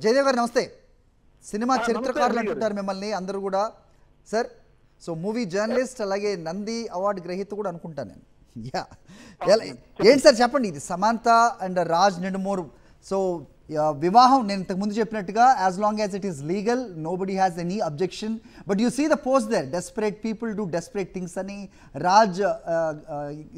జయదేవ్ గారు నమస్తే. సినిమా చరిత్రకారులు అంటుంటారు మిమ్మల్ని అందరూ కూడా సార్. సో మూవీ జర్నలిస్ట్, అలాగే నంది అవార్డు గ్రహీత కూడా అనుకుంటాను నేను. యా, ఏంటి సార్ చెప్పండి, ఇది సమంత అండ్ రాజ్ నిడుమూరు. సో వివాహం నేను ఇంతకుముందు చెప్పినట్టుగా as long as it is legal, nobody has any objection. But you see the post there, desperate people do desperate things అని. రాజ్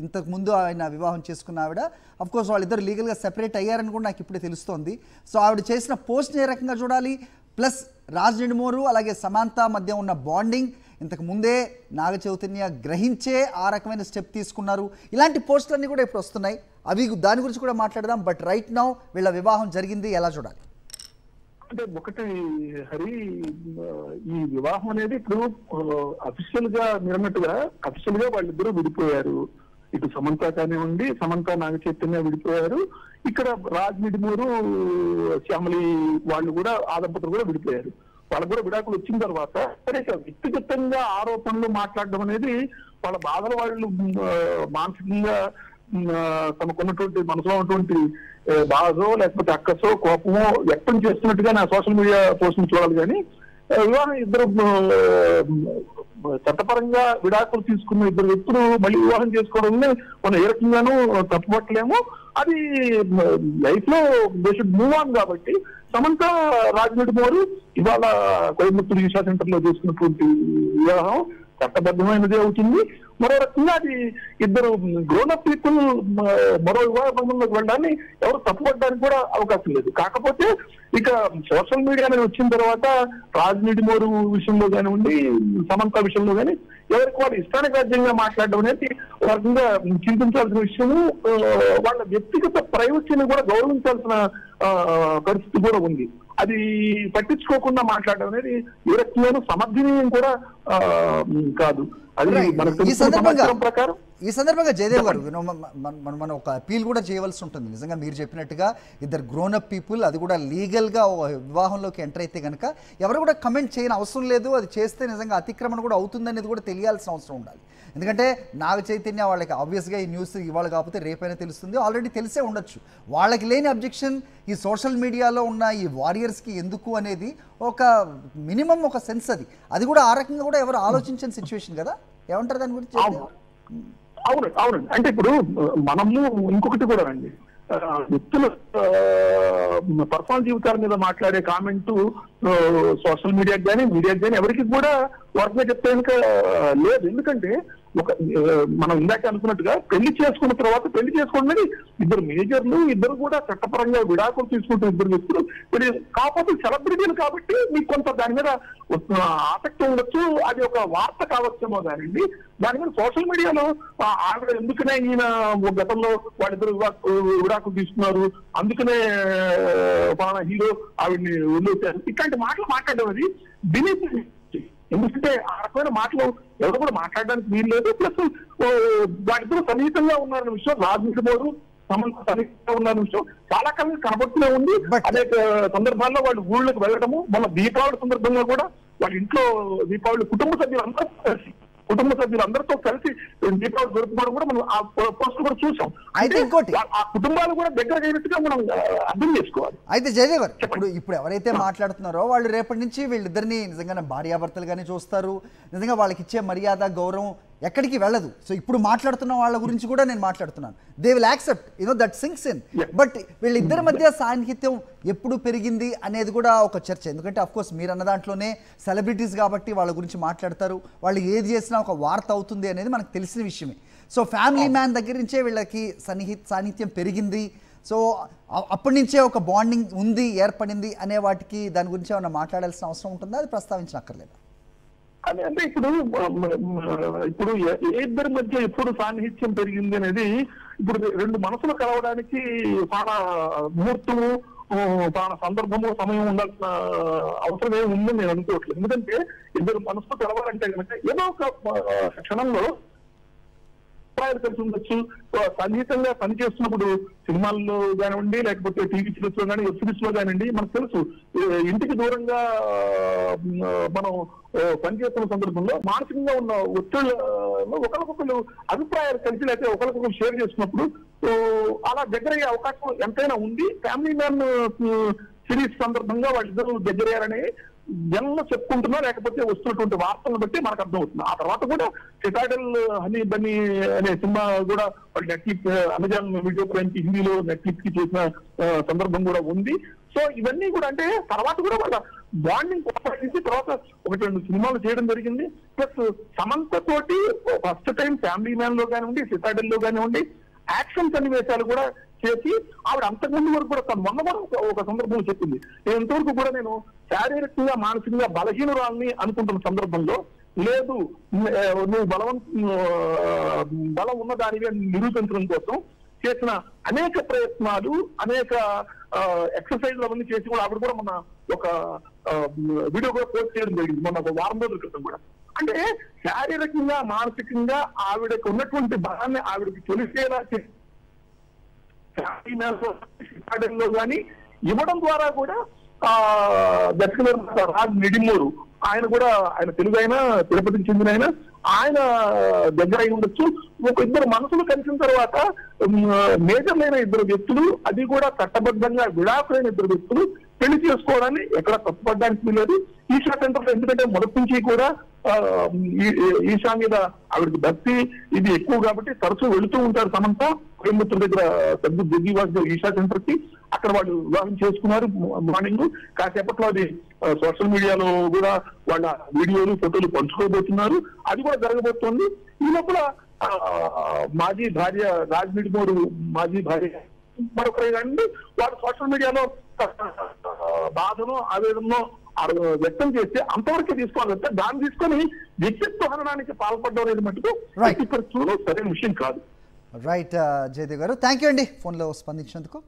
ఇంతకుముందు ఆయన వివాహం చేసుకున్న ఆవిడ, అఫ్ కోర్స్ వాళ్ళిద్దరు లీగల్గా సెపరేట్ అయ్యారని కూడా నాకు ఇప్పుడే తెలుస్తోంది. సో ఆవిడ చేసిన పోస్ట్ని ఏ రకంగా చూడాలి, ప్లస్ రాజ్ నిడుమూరు అలాగే సమంత మధ్య ఉన్న బాండింగ్ ఇంతకు ముందే నాగ చైతన్య గ్రహించే ఆ రకమైన స్టెప్ తీసుకున్నారు. ఇలాంటి పోస్టులన్నీ కూడా ఇప్పుడు వస్తున్నాయి, అవి దాని గురించి కూడా మాట్లాడదాం. బట్ రైట్ నౌ వీళ్ళ వివాహం జరిగింది, ఎలా చూడాలి? అంటే ఒకటి హరి, ఈ వివాహం అనేది ఇప్పుడు అఫీషియల్ గా మీరన్నట్టుగా అఫీషియల్ గా వాళ్ళిద్దరూ విడిపోయారు. ఇటు సమంత కానివ్వండి, సమంత నాగ చైతన్య విడిపోయారు. ఇక్కడ రాజ్ నిడుమూరు శ్యామలి వాళ్ళు కూడా, ఆ దంపతులు కూడా విడిపోయారు. వాళ్ళకు కూడా విడాకులు వచ్చిన తర్వాత సరే వ్యక్తిగతంగా ఆరోపణలు మాట్లాడడం అనేది వాళ్ళ బాధలు వాళ్ళు మానసికంగా తమకున్నటువంటి మనసులో ఉన్నటువంటి బాధో లేకపోతే అక్కసో కోపమో వ్యక్తం చేస్తున్నట్టుగా నా సోషల్ మీడియా పోస్ట్ చూడాలి. కానీ వివాహం ఇద్దరు చట్టపరంగా విడాకులు తీసుకున్న ఇద్దరు వ్యక్తులు మళ్ళీ వివాహం చేసుకోవడం మనం ఏ రకంగానూ తప్పుపట్టలేము. అది లైఫ్ లో దే షుడ్ మూవ్ ఆన్. కాబట్టి సమంత రాజ్ నిడుమూరు ఇవాళ కోయంబత్తూరు ఈషా సెంటర్ లో చేసుకున్నటువంటి వివాహం చట్టబద్ధమైనదే అవుతుంది. మరో రకంగా అది ఇద్దరు గ్రోనప్ పీపుల్ మరో వివాహ బంధంలోకి వెళ్ళడాన్ని ఎవరు తప్పుపడడానికి కూడా అవకాశం లేదు. కాకపోతే ఇక సోషల్ మీడియా అనేది వచ్చిన తర్వాత రాజ్ నిడుమూరు విషయంలో కానివ్వండి, సమంత విషయంలో కానీ ఎవరికి వాళ్ళు ఇష్టానికి రాజ్యంగా మాట్లాడడం అనేది ఒక రకంగా చింతించాల్సిన విషయము. వాళ్ళ వ్యక్తిగత ప్రైవసీని కూడా గౌరవించాల్సిన పరిస్థితి కూడా ఉంది. అది పట్టించుకోకుండా మాట్లాడడం అనేది ఏ రకంగానూ సమర్థనీయం కూడా కాదు. అది ఈ సందర్భంగా జయదేవ్ గారు మనం ఒక అపీల్ కూడా చేయవలసి ఉంటుంది. నిజంగా మీరు చెప్పినట్టుగా ఇద్దరు గ్రోనప్ పీపుల్, అది కూడా లీగల్గా వివాహంలోకి ఎంటర్ అయితే కనుక ఎవరు కూడా కమెంట్ చేయని అవసరం లేదు. అది చేస్తే నిజంగా అతిక్రమణ కూడా అవుతుందనేది కూడా తెలియాల్సిన అవసరం ఉండాలి. ఎందుకంటే నాగ చైతన్య వాళ్ళకి ఆబ్వియస్గా ఈ న్యూస్ ఇవాళ కాకపోతే రేపైనా తెలుస్తుంది, ఆల్రెడీ తెలిసే ఉండొచ్చు. వాళ్ళకి లేని అబ్జెక్షన్ ఈ సోషల్ మీడియాలో ఉన్న ఈ వారియర్స్కి ఎందుకు అనేది ఒక మినిమం ఒక సెన్స్. అది కూడా ఆ రకంగా కూడా ఎవరు ఆలోచించని సిచ్యువేషన్ కదా. ఏమంటారు దాని గురించి? అవునండి. అంటే ఇప్పుడు మనము ఇంకొకటి కూడా అండి, వ్యక్తుల పర్సనల్ జీవితాల మీద మాట్లాడే కామెంట్ సోషల్ మీడియాకి కానీ మీడియాకి కానీ ఎవరికి కూడా వాటిగా చెప్తే లేదు. ఎందుకంటే మనం ఇందాక అనుకున్నట్టుగా పెళ్లి చేసుకున్న తర్వాత పెళ్లి చేసుకోవడం ఇద్దరు మేజర్లు, ఇద్దరు కూడా చట్టపరంగా విడాకులు తీసుకుంటున్న ఇద్దరు వ్యక్తులు. కాకపోతే సెలబ్రిటీలు కాబట్టి మీకు కొంత దాని మీద ఆసక్తి ఉండొచ్చు, అది ఒక వార్త కావచ్చేమో. కానివ్వండి దాని మీద సోషల్ మీడియాలో ఆవిడ ఎందుకనే ఈయన గతంలో వాళ్ళిద్దరు విడాకులు తీసుకున్నారు, అందుకనే పలానా హీరో ఆవిడ్ని వదిలేశారు, ఇట్లాంటి మాటలు మాట్లాడడం అది బినీత్. ఎందుకంటే ఆ రకమైన మాటలు ఎవరు కూడా మాట్లాడడానికి వీలు లేదు. ప్లస్ వాటితో సన్నిహితంగా ఉన్నారన్న విషయం, రాజ్ నిడుమూరు సమంత సన్నిహితంగా ఉన్నారన్న విషయం చాలా కాలం కనబడుతూనే ఉంది. అనేక సందర్భాల్లో వాళ్ళు ఊళ్ళకి వెళ్ళడము, మన దీపావళి సందర్భంగా కూడా వాళ్ళ ఇంట్లో దీపావళి కుటుంబ సభ్యులందరితో కలిసి దీపావళి జరుపుకోవడం కూడా మనం ఆ పోస్ట్ కూడా చూసాం. అయితే ఇంకోటి, ఆ కుటుంబాలు కూడా దగ్గర అయినట్టుగా మనం అర్థం చేసుకోవాలి. అయితే జయదేవ్ గారు, ఇప్పుడు ఎవరైతే మాట్లాడుతున్నారో వాళ్ళు రేపటి నుంచి వీళ్ళిద్దరిని నిజంగా భార్యాభర్తలుగానే చూస్తారు. నిజంగా వాళ్ళకి ఇచ్చే మర్యాద గౌరవం ఎక్కడికి వెళ్ళదు. సో ఇప్పుడు మాట్లాడుతున్న వాళ్ళ గురించి కూడా నేను మాట్లాడుతున్నాను. They will accept, that sinks in. But వీళ్ళిద్దరి మధ్య సాన్నిహిత్యం ఎప్పుడు పెరిగింది అనేది కూడా ఒక చర్చ. ఎందుకంటే అఫ్కోర్స్ మీరు అన్న దాంట్లోనే సెలబ్రిటీస్ కాబట్టి వాళ్ళ గురించి మాట్లాడతారు, వాళ్ళు ఏది చేసినా ఒక వార్త అవుతుంది అనేది మనకు తెలిసిన విషయమే. సో ఫ్యామిలీ మ్యాన్ దగ్గర నుంచే వీళ్ళకి సాన్నిహిత్యం పెరిగింది. సో అప్పటి నుంచే ఒక బాండింగ్ ఉంది, ఏర్పడింది అనే వాటికి దాని గురించి ఏమైనా మాట్లాడాల్సిన అవసరం ఉంటుందా, అది ప్రస్తావించనక్కర్లేదా? అంటే ఇప్పుడు ఏ ఇద్దరి మధ్య ఎప్పుడు సాన్నిహిత్యం పెరిగింది అనేది ఇప్పుడు రెండు మనసులు కలవడానికి చాలా ముహూర్తము, చాలా సందర్భము, సమయం ఉండాల్సిన అవసరం ఏమి ఉందని నేను అనుకోవట్లేదు. ఎందుకంటే ఇద్దరు మనసులు కలవాలంటే కనుక ఏదో ఒక క్షణంలో కలిసి ఉండొచ్చు. సన్నిహితంగా పనిచేస్తున్నప్పుడు సినిమాల్లో కానివ్వండి, లేకపోతే టీవీ సిరీస్ లో కానీ, వెబ్ సిరీస్ లో కానివ్వండి, మనకు తెలుసు ఇంటికి దూరంగా మనం పనిచేస్తున్న సందర్భంలో మానసికంగా ఉన్న ఒత్తిళ్లలో ఒకరికొకరు అభిప్రాయాలు కలిసి లేకపోతే ఒకరికొకరు షేర్ చేస్తున్నప్పుడు అలా దగ్గర అయ్యే అవకాశం ఎంతైనా ఉంది. ఫ్యామిలీ మ్యాన్ సిరీస్ సందర్భంగా వాళ్ళిద్దరూ దగ్గరయ్యారని జనంలో చెప్పుకుంటున్నా, లేకపోతే వస్తున్నటువంటి వార్తలను బట్టి మనకు అర్థమవుతుంది. ఆ తర్వాత కూడా సిటాడెల్ హనీ బన్నీ అనే సినిమా కూడా వాళ్ళు నెట్ఫ్లిక్స్, అమెజాన్ వీడియో ప్రైమ్ కి హిందీలో నెట్ఫ్లిక్స్ కి చేసిన సందర్భం కూడా ఉంది. సో ఇవన్నీ కూడా అంటే తర్వాత కూడా వాళ్ళ బాండింగ్ కొనసాగించి తర్వాత 1-2 సినిమాలు చేయడం జరిగింది. ప్లస్ సమంత తోటి ఫస్ట్ టైం ఫ్యామిలీ మ్యాన్ లో కానివ్వండి, సిటాడెల్ లో కానివ్వండి యాక్షన్ సన్నివేశాలు కూడా చేసి ఆవిడ అంతకుముందు వరకు కూడా తను మొన్న కూడా ఒక సందర్భంలో చెప్పింది, నేను ఇంతవరకు కూడా నేను శారీరకంగా మానసికంగా బలహీనురాల్ని అనుకుంటున్న సందర్భంలో లేదు, నువ్వు బలం ఉన్నదానిగా నిరూపించడం కోసం చేసిన అనేక ప్రయత్నాలు, అనేక ఎక్సర్సైజ్లు అవన్నీ చేసి కూడా ఆవిడ కూడా మొన్న ఒక వీడియో కూడా పోస్ట్ చేయడం జరిగింది మొన్న ఒక వారం రోజుల క్రితం కూడా. అంటే శారీరకంగా మానసికంగా ఆవిడకు ఉన్నటువంటి బలాన్ని ఆవిడకి తెలిసేలా లో కానీ ఇవ్వడం ద్వారా కూడా దర్శకుడు రాజ్ నిడిమూరు ఆయన కూడా, ఆయన తెలుగు అయినా తిరుపతికి చెందిన ఆయన దగ్గర అయి ఉండొచ్చు. ఒక ఇద్దరు మనసులు కలిసిన తర్వాత మేజర్లైన ఇద్దరు వ్యక్తులు, అది కూడా చట్టబద్ధంగా విడాకులైన ఇద్దరు వ్యక్తులు పెళ్లి చేసుకోవడాన్ని ఎక్కడ తప్పుపడడానికి లేదు. ఈషా సెంటర్ ఎందుకంటే మొదటి నుంచి కూడా ఈషా మీద ఆవిడకి భక్తి ఇది ఎక్కువ కాబట్టి తరచూ వెళుతూ ఉంటారు. సమంత కోయంబత్తూరు దగ్గర పెద్ద దిగ్గివాస్ ఈషా సెంటర్ కి అక్కడ వాళ్ళు వివాహం చేసుకున్నారు మార్నింగ్. కాసేపట్లో అది సోషల్ మీడియాలో కూడా వాళ్ళ వీడియోలు ఫోటోలు పంచుకోబోతున్నారు, అది కూడా జరగబోతోంది. ఈ లోపల మాజీ భార్య రాజ్ నిడిమూరు మాజీ భార్య మరొకరు వాళ్ళు సోషల్ మీడియాలో బాధను ఆవేదనను వ్యక్తం చేస్తే అంతవరకే తీసుకోవాలంటే దాన్ని తీసుకొని వ్యక్తిత్వ హననానికి పాల్పడడం అనేది మటుకు ఎట్టి పరిస్థితుల్లో సరైన విషయం కాదు. రైట్ జయదేవ్ గారు, థ్యాంక్ యూ అండి ఫోన్లో స్పందించినందుకు.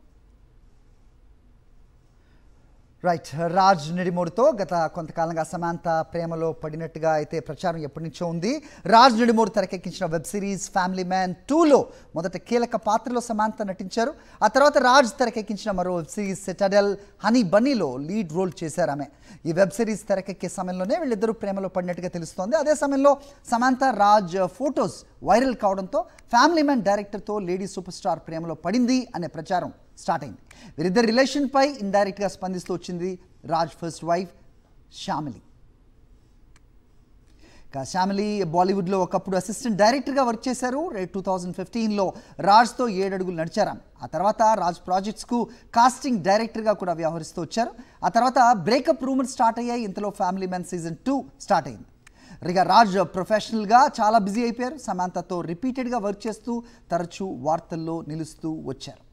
రైట్, రాజ్ నిడిమూడితో గత కొంతకాలంగా సమాంత ప్రేమలో పడినట్టుగా అయితే ప్రచారం ఎప్పటి నుంచో ఉంది. రాజ్ నిడిమూడి తెరకెక్కించిన వెబ్ సిరీస్ ఫ్యామిలీ మ్యాన్ 2లో మొదట కీలక పాత్రలో సమాంత నటించారు. ఆ తర్వాత రాజ్ తెరకెక్కించిన మరో వెబ్ సిరీస్ సిటాడెల్ హనీ బన్నీలో లీడ్ రోల్ చేశారు ఆమె. ఈ వెబ్ సిరీస్ తెరకెక్కే సమయంలోనే వీళ్ళిద్దరూ ప్రేమలో పడినట్టుగా తెలుస్తోంది. అదే సమయంలో సమాంత రాజ్ ఫొటోస్ వైరల్ కావడంతో ఫ్యామిలీ మ్యాన్ డైరెక్టర్తో లేడీ సూపర్ స్టార్ ప్రేమలో పడింది అనే ప్రచారం స్టార్ట్ అయింది. వీరిద్దరి రిలేషన్పై ఇండైరెక్ట్గా స్పందిస్తూ వచ్చింది రాజ్ ఫస్ట్ వైఫ్ శ్యామిలి. శ్యామిలి బాలీవుడ్లో ఒకప్పుడు అసిస్టెంట్ డైరెక్టర్గా వర్క్ చేశారు. 2015లో రాజ్తో 7 అడుగులు నడిచారు. ఆ తర్వాత రాజ్ ప్రాజెక్ట్స్కు కాస్టింగ్ డైరెక్టర్గా కూడా వ్యవహరిస్తూ వచ్చారు. ఆ తర్వాత బ్రేకప్ రూమర్స్ స్టార్ట్ అయ్యాయి. ఇంతలో ఫ్యామిలీ మ్యాన్ సీజన్ 2 స్టార్ట్ అయింది. ఇక రాజ్ ప్రొఫెషనల్గా చాలా బిజీ అయిపోయారు. సమాంతతో రిపీటెడ్గా వర్క్ చేస్తూ తరచూ వార్తల్లో నిలుస్తూ వచ్చారు.